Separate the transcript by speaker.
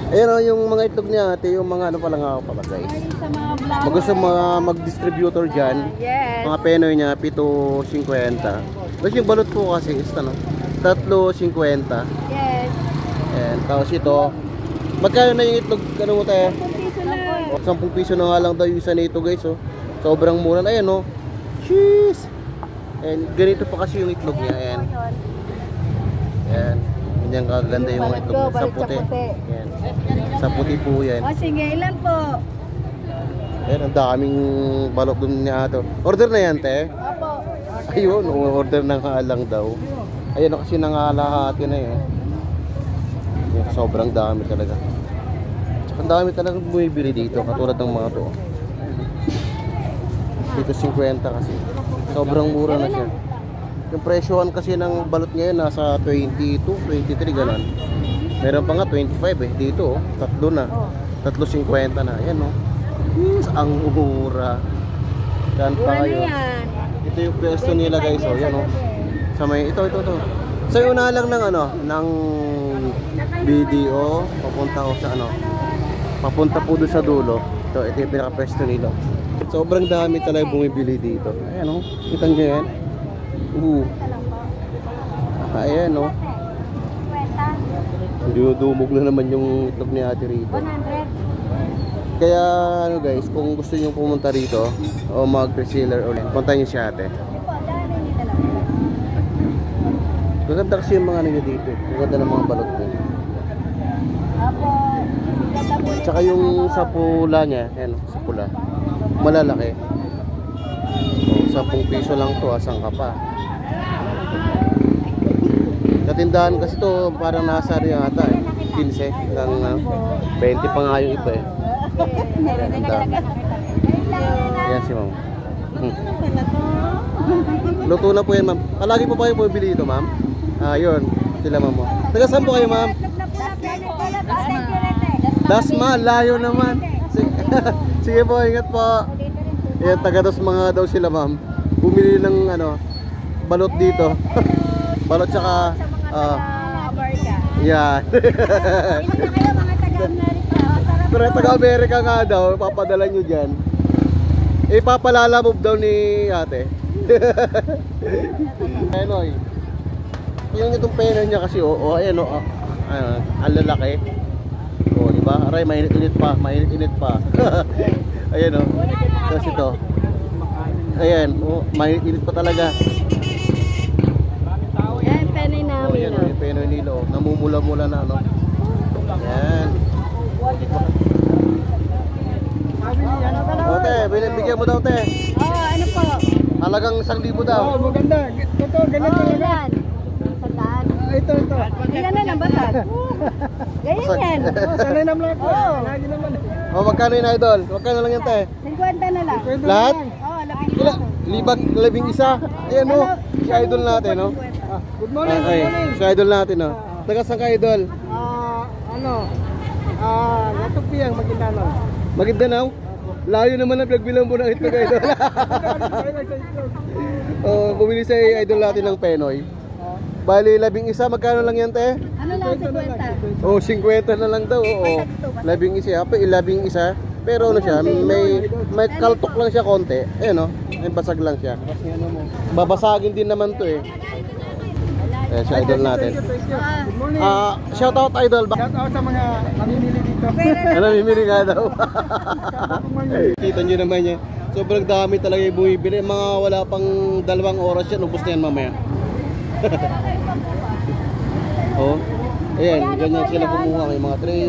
Speaker 1: Ayan o, yung mga itlog niya ate, yung mga ano palang ako palagay. Pag gusto mga mag-distributor dyan,
Speaker 2: Yes.
Speaker 1: mga penoy niya, 7.50. Tapos yung balot po kasi is ano, 3.50.
Speaker 2: Yes.
Speaker 1: Ayan, tapos ito, magkano na yung itlog, ano mo tayo?
Speaker 2: 10 piso lang.
Speaker 1: 10 piso na nga lang daw yung isa na ito guys, oh. Sobrang mura na, ayan oh. Cheese! And ganito pa kasi yung itlog niya, ayan. Ayan. Ganyan kaganda yung mga itlog sa puti. Ayan. Sa puti po yan.
Speaker 2: O sige, ilan po?
Speaker 1: Ayan, ang daming balok dun niya ato. Order na yan, te?
Speaker 2: Opo.
Speaker 1: Ayun, order na nga lang daw. Ayun, kasi nangalahati na yun. Ayan, sobrang dami talaga. Tsaka ang dami talaga bumibili dito, katulad ng mga to. Dito 50 kasi. Sobrang mura na siya. Yung presyohan kasi ng balot ngayon nasa 22, 23 ganun. Meron pa nga 25 eh. Dito oh, tatlo na. 3.50 na. Ayan oh. Yes, ang mura. Yan pa kayo. Ito yung pwesto nila guys oh. Yan oh. Sa may ito. Sa una lang ng ano, ng video papunta ko sa ano. Papunta po doon sa dulo. Ito yung pinaka-pwesto nila. Sobrang dami talaga bumibili dito. Ayan oh. Kita niyo yan. Ayan o. Dumog na naman yung itlog ni ate rito.
Speaker 2: 100.
Speaker 1: Kaya ano guys, kung gusto nyo pumunta rito o mag-reseller ulit, punta nyo siya ate. Maganda kasi yung mga ano nyo dito. Maganda ng mga balot nyo. Tsaka yung sa pula niya, ayan o, sa pula, malalaki. O, 10 piso lang to, asan ka pa. Katindahan kasi to parang nasa rin ata eh. 15 lang 20 pa nga yung iba eh. Yan si ma'am. Luto na po yan ma'am. Palagi po ba kayo bumibili dito ma'am? Yun. Sila ma'am mo. Taga saan po kayo ma'am? Dasma, layo naman. Sige po, ingat po. Yan, taga Dasma nga daw sila ma'am. Bumili ng ano, balot dito. Balot tsaka yan. Pero taga-Amerika nga daw, papadala nyo dyan. Ipapalalamove daw ni ate. Penoy. Yung itong penoy niya kasi, ayan o, ang lalaki. O, diba? Aray, mainit-init pa. Ayan o. Tapos ito. Ayan, mainit-init pa talaga. Ayan o, yung penoy nila o. Namumula-mula na, no? Ayan. Ote, bigyan mo daw, te.
Speaker 2: Ano po?
Speaker 1: Halagang 1,000 daw.
Speaker 3: Maganda. Ito, ganyan talaga.
Speaker 2: Sandaan.
Speaker 3: Ito.
Speaker 2: Ilan na lang basag? Ganyan yan.
Speaker 3: Sanay naman ako. Lagi naman.
Speaker 1: Magkano yun, idol? Magkano lang yan, te?
Speaker 2: 50 na lang.
Speaker 1: Lahat?
Speaker 2: Labing isa.
Speaker 1: Ayan o, si idol natin, no?
Speaker 3: Good morning.
Speaker 1: Okay, si idol natin, no? Taga saan ka, idol?
Speaker 3: Natupiyang Maguindanao.
Speaker 1: Maguindanao? Layo naman ang pinagbilang mo ng itlog, idol. Bumili sa idol natin ng penoy. Bali, 11, magkano lang yan, te?
Speaker 2: Ano lang, 50?
Speaker 1: 50 na lang daw, oo. 11. Pero ano siya, may kaltok lang siya konti. Ayan o, may basag lang siya. Babasagin din naman to eh. Ayan, si idol natin. Shout out idol.
Speaker 3: Shout out sa mga namimili dito.
Speaker 1: Namimili nga daw. Kita nyo naman yan. Sobrang dami talaga yung bumibili. Mga wala pang 2 oras yan. Ubus na yan mamaya. Ayan, ganyan sila kumuha. May mga tray.